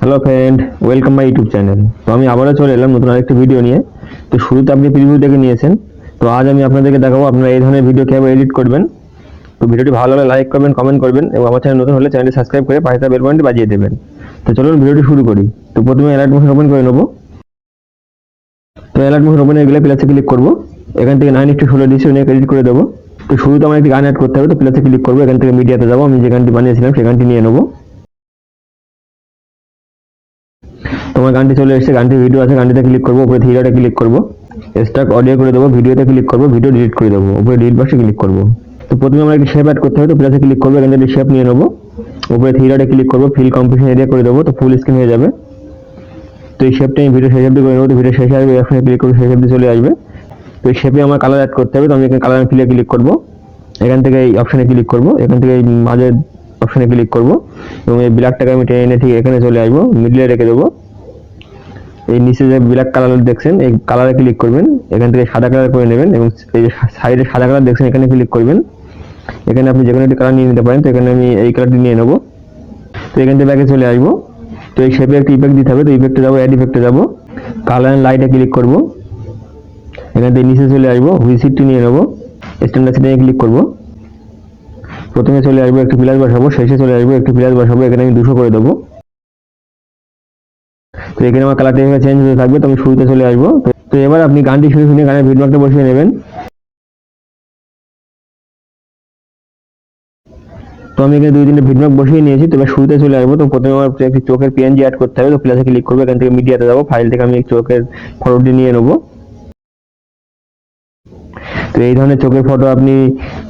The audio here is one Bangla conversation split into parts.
Hello friend, welcome my YouTube channel. তো আমি আবারও চলে এলাম নতুন আরেকটি ভিডিও নিয়ে। তো শুরুতে আপনি প্রিভিউ দেখে নিয়েছেন। তো আজ আমি আপনাদেরকে দেখাবো আপনারা এই ধরনের ভিডিও কীভাবে এডিট করবেন। তো ভিডিওটি ভালো লাগলে লাইক করবেন, কমেন্ট করবেন এবং আমার চ্যানেল নতুন হলে চ্যানেলটি সাবস্ক্রাইব করে পাশে থাকা বেল বাটনটি বাজিয়ে দেবেন। তো চলুন ভিডিওটি শুরু করি। তো প্রথমে অ্যালার্ট মোশন ওপেন করে নেব। তো অ্যালার্ট মোশন ওপেন হয়ে গেলে প্লাসে ক্লিক করব। এখান থেকে 9:16 ডিসি নিয়ে এডিট করে দেবো। তো শুরুতে আমার একটি গান অ্যাড করতে হবে। তো প্লাসে ক্লিক করবো। এখান থেকে মিডিয়াতে যাবো। আমি যে গানটি বানিয়েছিলাম সেই গানটি নিয়ে নেবো। তোমার গানটি চলে এসেছে, গানটি ভিডিও আছে, গানটিতে ক্লিক করবো। উপরে থ্রি ডটে ক্লিক করবো, স্টক অডিও করে দেবো, ভিডিওতে ক্লিক করবো, ভিডিও ডিলিট করে দেবো, উপরে ডিলিট বক্সে ক্লিক করবো। তো প্রথমে আমরা একটি শেপ অ্যাড করতে হবে। তো প্লাসে ক্লিক করবো, এখান থেকে শেপ নিয়ে নেবো। উপরে থ্রি ডটে ক্লিক করবো, ফিল কম্পিটিশন এরিয়া করে দেবো। তো ফুল স্ক্রিন হয়ে যাবে। তো এই শেপটা আমি ভিডিও শেষ অবধি করে নেবো। তো ভিডিও শেষে আসবে, এখানে ক্লিক করবো, শেষ অবধি চলে আসবে। তো এই শেপে আমার কালার অ্যাড করতে হবে। তো আমি এখানে কালার ফিলে ক্লিক করবো। এখান থেকে এই অপশানে ক্লিক করবো। এখান থেকে এই মাঝের অপশানে ক্লিক করবো এবং এই ব্ল্যাকটাকে আমি টেনে এনে ঠিক এখানে চলে আসবো, মিডলে রেখে দেবো। এই নিচে যে ব্ল্যাক কালার দেখছেন, এই কালারে ক্লিক করবেন। এখান থেকে সাদা কালার করে নেবেন এবং এই যে সাইডে সাদা কালার দেখছেন, এখানে ক্লিক করবেন। এখানে আপনি যে কোনো একটি কালার নিয়ে নিতে পারেন। তো এখানে আমি এই কালারটি নিয়ে নেব। তো এখান থেকে ব্যাকে চলে আসবো। তো এই শেপে একটি ইফেক্ট দিতে হবে। তো ইফেক্টে যাবো, অ্যাড ইফেক্টে যাবো, কালার অ্যান্ড লাইটে ক্লিক করব। এখান থেকে নিচে চলে আসবো, হুইসিটটি নিয়ে নেবো, স্ট্যান্ডার্ড সেটিংয়ে ক্লিক করব। প্রথমে চলে আসবো, একটি প্লাস বসাবো, শেষে চলে আসবো, একটি প্লাস বসাবো। এখানে আমি 200 করে দেবো। তো এখানে আমার কালারটা এভাবে চেঞ্জ হতে থাকবে। তো আমি শুরুতে চলে আসবো। তো এবার আপনি গানটি শুনে গানের ভিডিওটা বসিয়ে নেবেন। তো আমি এখানে 2-3টে ভিডিও বসিয়ে নিয়েছি। তো এবার শুরুতে চলে আসবো। তো প্রথমে আমার একটি চোখের পিএনজি অ্যাড করতে হবে। তো প্লাসে ক্লিক করবো, এখান থেকে মিডিয়াতে যাবো, ফাইল থেকে আমি চোখের ফটোটি নিয়ে নেবো। তো এই ধরনের চোখের ফটো আপনি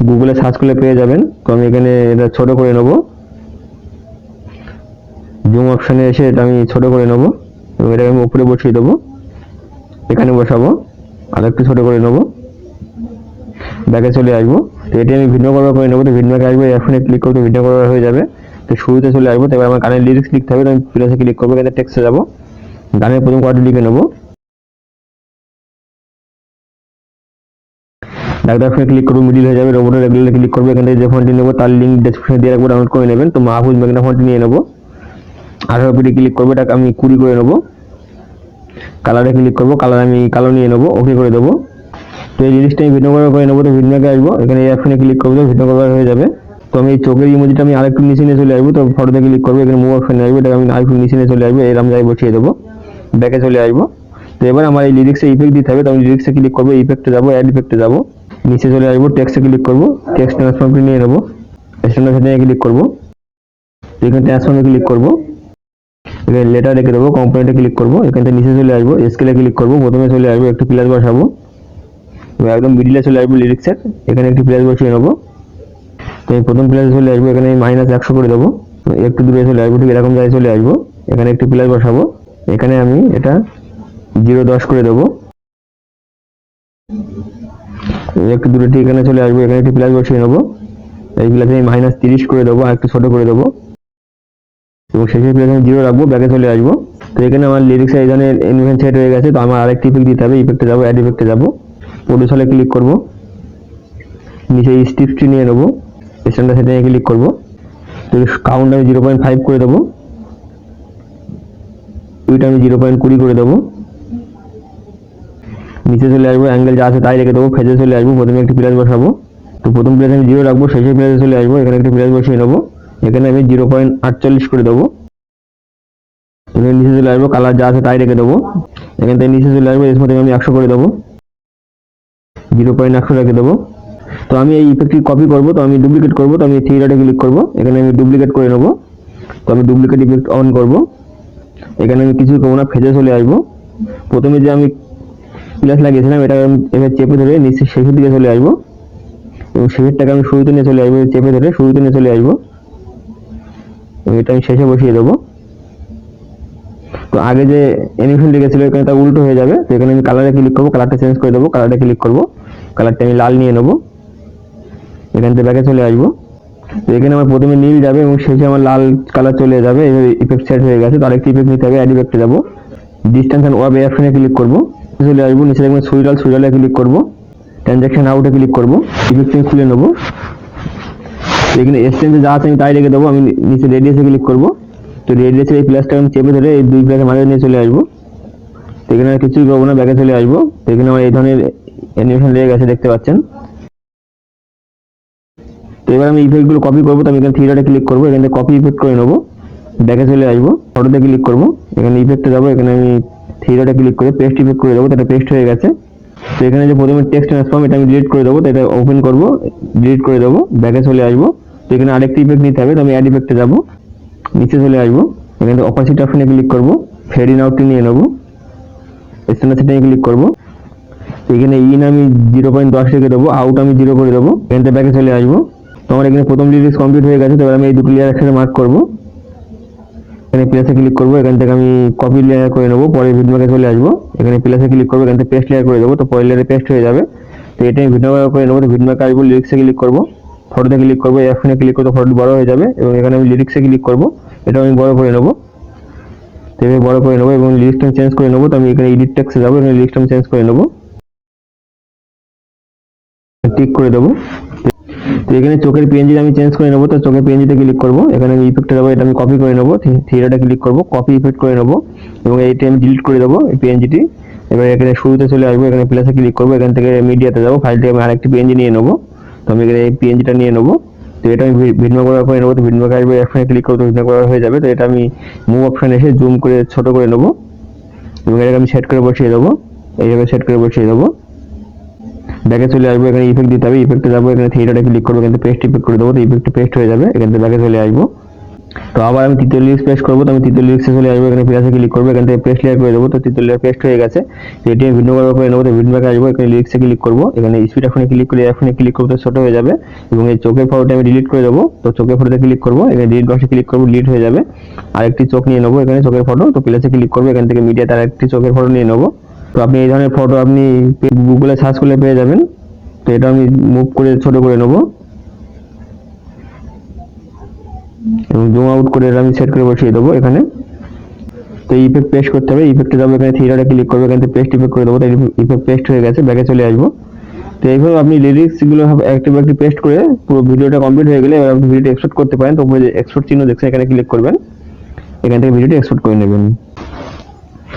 গুগলে সার্চ করলে পেয়ে যাবেন। তো আমি এখানে এটা ছোট করে নেবো, জুম অপশানে এসে এটা আমি ছোট করে নেবো এবং এটাকে আমি উপরে বসিয়ে দেবো, এখানে বসাবো, আর একটু ছোট করে নেবো, ব্যাকে চলে আসবো। তো এটি আমি ভিডিও কভার করে নেবো। তো ভিডিওকে আসবো, এখানে ক্লিক করতে ভিডিও কভার হয়ে যাবে। তো শুরুতে চলে আসবো। তবে আমার গানের লিরিক্স লিখতে হবে। তো আমি প্লাসে ক্লিক করবো, এখানে টেক্সটে যাবো, গানের প্রথম কয়েকটি লিখে নেবো। ডাক্তার অপশনে ক্লিক করবো, মিডিল হয়ে যাবে, রোবটের রেগুলারে ক্লিক করবো। এখান থেকে যে ফন্টটি নেবো তার লিঙ্ক ডেসক্রিপশনে দিয়ে রাখবো, ডাউনলোড করে নেবেন। তো মাহফুজ মেঘনা ফন্টটি নিয়ে নেবো। 18 পিটি ক্লিক করবো, এটাকে আমি 20 করে নেবো। কালারে ক্লিক করবো, কালার আমি কালো নিয়ে নেবো, ওকে করে দেবো। তো এই জিনিসটা আমি ভিডিও কভার করে নেবো। তো ভিডিওকে আসবো, এখানে এই অপশনে ক্লিক করবো, ভিডিও কভার হয়ে যাবে। তো আমি এই চোখের ইমোজিটা আমি আরেকটু নিচে নিয়ে চলে আসবো। তো ফটোতে ক্লিক করবো, এখানে মুভ অপশনে আসবো, এটাকে আমি আরেকটু নিচে নিয়ে চলে আসবো, এরকম জায়গায় বসিয়ে দেবো, ব্যাকে চলে আসবো। তো এবার আমার এই লিরিক্সে ইফেক্ট দিতে হবে। তো আমি লিরিক্সে ক্লিক করবো, ইফেক্টে যাবো, অ্যাড ইফেক্টে যাবো, নিচে চলে আসবো, টেক্সটে ক্লিক করবো, টেক্সট ট্রান্সফর্মটি নিয়ে নেবো, স্ট্যান্ডার্ড সেটিংয়ে ক্লিক করবো, এখানে ট্রান্সফর্মে ক্লিক করবো, এখানে লেটার রেখে দেবো, কম্পোনেন্টে ক্লিক করবো, এখান থেকে নিচে চলে আসবো, স্কেলে ক্লিক করবো, প্রথমে চলে আসবো, একটু প্লাস বসাবো, একদম মিডিলে চলে আসবো লিরিক্সের, এখানে একটি প্লাস বসিয়ে নেবো। তো এই প্রথম প্লাসে চলে আসবো, এখানে -100 করে দেবো, একটু দূরে চলে আসবো, ঠিক এরকম জায়গায় চলে আসবো, এখানে একটি প্লাস বসাবো, এখানে আমি এটা 0.10 করে দেবো, একটু দূরে ঠিক এখানে চলে আসবো, এখানে একটি প্লাস বসিয়ে নেবো, এই প্লাসে আমি -30 করে দেবো, আর একটু ছোট করে দেবো এবং শেষের প্লাসে আমি 0 রাখবো, ব্যাকে চলে আসবো। তো এখানে আমার লিরিক্সে এই ধরনের অ্যানিমেশন সেট হয়ে গেছে। তো আমার আরেকটি ইফেক্ট দিতে হবে, ইফেক্টে যাবো, অ্যাড ইফেক্টে যাবো, প্রডিউসারে ক্লিক করবো, নিচে স্ট্রিপটি নিয়ে নেবো, স্ট্যান্ডার্ড সেটিংয়ে ক্লিক করবো। তো কাউন্ট আমি 0.5 করে দেবো, উইথ আমি 0.20 করে দেবো, নিচে চলে আসবো, অ্যাঙ্গেল যা আছে তাই রেখে দেবো, ফেজে চলে আসবো, প্রথমে একটি প্লাস বসাবো। তো প্রথম প্লাসে আমি 0 রাখবো, শেষের প্লাসে চলে আসবো, এখানে একটি প্লাস বসিয়ে নেবো, এখানে আমি 0.48 করে দেবো, এখানে নিচে চলে আসবো, কালার যা আছে তাই রেখে দেবো, এখান থেকে নিচে চলে আসবো, এর মধ্যে আমি 100 করে দেবো, 0.100 রেখে দেবো। তো আমি এই ইফেক্টটি কপি করবো। তো আমি ডুপ্লিকেট করবো। তো আমি থ্রি ডটে ক্লিক করবো, এখানে আমি ডুপ্লিকেট করে নেবো। তো আমি ডুপ্লিকেট ইফেক্ট অন করবো, এখানে আমি কিছু করবো না, ফেজে চলে আসবো, প্রথমে যে আমি প্লাস লাগিয়েছিলাম এটা আমি এবার চেপে ধরে নিচে শেষের দিকে চলে আসবো এবং শেষেরটাকে আমি শুরুতে নিয়ে চলে আসবো, চেপে ধরে শুরুতে নিয়ে চলে আসবো এবং এটা আমি শেষে বসিয়ে দেবো। তো আগে যে অ্যানিমেশন লেগেছিল এখানে তা উল্টো হয়ে যাবে। তো এখানে আমি কালারে ক্লিক করবো, কালারটা চেঞ্জ করে দেবো, কালারটা ক্লিক করবো, কালারটা আমি লাল নিয়ে নেবো, এখান থেকে ব্যাকে চলে আসবো। তো এখানে আমার প্রথমে নীল যাবে এবং শেষে আমার লাল কালার চলে যাবে, ইফেক্ট সেট হয়ে গেছে। তো আরেকটি ইফেক্ট নিতে হবে, অ্যাড ইফেক্টে যাবো, ডিস্টেন্স অ্যান্ড ওয়াব অপশনে ক্লিক করবো, চলে আসবো, নিচে দেখবেন সুইডালে ক্লিক করবো, ট্রানজাকশন আউটে ক্লিক করবো, ইফেক্ট খুলে নেবো, এখানে এক্সচেঞ্জে যা আছে আমি তাই রেখে দেবো, আমি নিচে রেডিয়াসে ক্লিক করবো, তো রেডিয়াসের এই প্লাসটা আমি চেপে ধরে এই দুই প্লাসের মাঝে নিয়ে চলে আসবো। তো এখানে আর কিছুই করবো না, ব্যাকে চলে আসবো। তো এখানে আমার এই ধরনের অ্যানিমেশন লেগে গেছে, দেখতে পাচ্ছেন। তো এবার আমি ইফেক্টগুলো কপি করবো। তো আমি এখানে থ্রি ডটে ক্লিক করবো, এখান থেকে কপি ইফেক্ট করে নেবো। ব্যাকে চলে আসবো, ফটোতে ক্লিক করবো, এখানে ইফেক্টে যাবো, এখানে আমি থ্রি ডটে ক্লিক করে পেস্ট ইফেক্ট করে দেবো। তো এটা পেস্ট হয়ে গেছে। তো এখানে যে প্রথমে টেক্সট ট্রান্সফর্ম, এটা আমি ডিলিট করে দেবো। তো এটা ওপেন করবো, ডিলিট করে দেবো, ব্যাকে চলে আসবো। তো এখানে আরেকটি ইফেক্ট নিতে হবে। তো আমি অ্যাড ইফেক্টে যাবো, নিচে চলে আসবো, এখানে অপাসিটি অপশনে ক্লিক করবো, ফেড ইন আউটটি নিয়ে নেবো, স্ট্যান্ডার্ড সেটিংয়ে ক্লিক করবো। তো এখানে ইন আমি 0.10 রেখে দেবো, আউট আমি 0 করে দেবো। এখান থেকে ব্যাকে চলে আসবো। তো আমার এখানে প্রথম লিরিক্স কমপ্লিট হয়ে গেছে। তো এবার আমি এই দুটো লেয়ার একসাথে মার্ক করবো, এখানে প্লাসে ক্লিক করবো, এখান থেকে আমি কপি লেয়ার করে নেবো, পরে ভিডমার্কে চলে আসবো, এখানে প্লাসে ক্লিক করবো, এখান থেকে পেস্ট লেয়ার করে দেবো। তো পরের লেয়ারে পেস্ট হয়ে যাবে। তো এটা আমি ভিডমার্ক করে নেবো। তো ভিডমার্কে আসবো, লিরিক্সে ক্লিক করবো, ফটোতে ক্লিক করবো, এখানে ক্লিক করতে ফটোটি বড় হয়ে যাবে এবং এখানে আমি লিরিক্সে ক্লিক করবো, এটা আমি বড় করে নেবো। তো এভাবে বড় করে নেবো এবং লিরিক্সটা চেঞ্জ করে নেবো। তো আমি এখানে এডিট টেক্সটে যাবো, এখানে লিরিক্সটা চেঞ্জ করে নেবো, টিক করে দেবো। তো এখানে চোখের পিএনজি আমি চেঞ্জ করে নেবো। তো চোখের পিএনজিতে ক্লিক করবো, এখানে আমি ইফেক্টে যাবো, এটা আমি কপি করে নেবো, থ্রি ডটে ক্লিক করবো, কপি ইফেক্ট করে নেবো এবং এইটা আমি ডিলিট করে দেবো এই পিএনজিটি। এবার এখানে শুরুতে চলে আসবো, এখানে প্লাসে ক্লিক করবো, এখান থেকে মিডিয়াতে যাবো, ফাইল থেকে আমি আরেকটি পিএনজি নিয়ে নেবো। তো আমি এখানে এই পিএনজিটা নিয়ে নেবো। তো এটা আমি ভিডমার্ক করার করে নেবো। তো ভিডমার্ক আসবে, এখানে ক্লিক করবো, ভিডমার্ক করা হয়ে যাবে। তো এটা আমি মুভ অপশন এসে জুম করে ছোট করে নেবো এবং এটাকে আমি সেট করে বসিয়ে দেবো, এইভাবে সেট করে বসিয়ে দেবো। ব্যাকে চলে আসবো, এখানে ইফেক্ট দিতে হবে, ইফেক্টে যাবো, এখানে থ্রি ডটে ক্লিক করবো, এখান থেকে পেস্ট ইফেক্ট করে দেবো। তো ইফেক্ট পেস্ট হয়ে যাবে, এখান থেকে ব্যাকে চলে আসবো। তো আবার আমি তৃতীয় লিরিক্স পেস্ট করবো। তো আমি তৃতীয় লিরিক্সে চলে আসবো, এখানে প্লাসে ক্লিক করবো, এখান থেকে পেস্ট লেয়ার করে দেবো। তো তৃতীয় লেয়ার পেস্ট হয়ে গেছে। তো এটি আমি ভিন্ন করে নেবো। তো ভিডমার্কে আসবো, এখানে লিরিক্সে ক্লিক করবো, এখানে স্পিড অপশনে ক্লিক করে এখানে ক্লিক করবো, তো ছোট হয়ে যাবে এবং এই চোখের ফটোটা আমি ডিলিট করে দেবো। তো চোখের ফটোতে ক্লিক করবো, এখানে ডিলিট বক্সে ক্লিক করবো, ডিলিট হয়ে যাবে। আরেকটি চোখ নিয়ে নেবো, এখানে চোখের ফটো। তো প্লাসে ক্লিক করবো, এখান থেকে মিডিয়াতে আরেকটি চোখের ফটো নিয়ে নেবো। তো আপনি এই ধরনের ফটো আপনি গুগলে সার্চ করলে পেয়ে যাবেন। তো এটা আমি মুভ করে ছোট করে নেবো এবং জুম আউট করে আমি সেট করে বসিয়ে দেবো এখানে। তো ইফেক্ট পেস্ট করতে হবে, ইফেক্টে যাবো, এখানে থ্রি ডটে ক্লিক করবো, এখান থেকে পেস্ট ইফেক্ট করে দেবো। তো ইফেক্ট পেস্ট হয়ে গেছে, ব্যাকে চলে আসবো। তো এইভাবে আপনি লিরিক্সগুলো একটি পেস্ট করে পুরো ভিডিওটা কমপ্লিট হয়ে গেলে এবার আপনি ভিডিওটা এক্সপোর্ট করতে পারেন। তো উপরে যে এক্সপোর্ট চিহ্ন দেখছেন, এখানে ক্লিক করবেন, এখান থেকে ভিডিওটা এক্সপোর্ট করে নেবেন।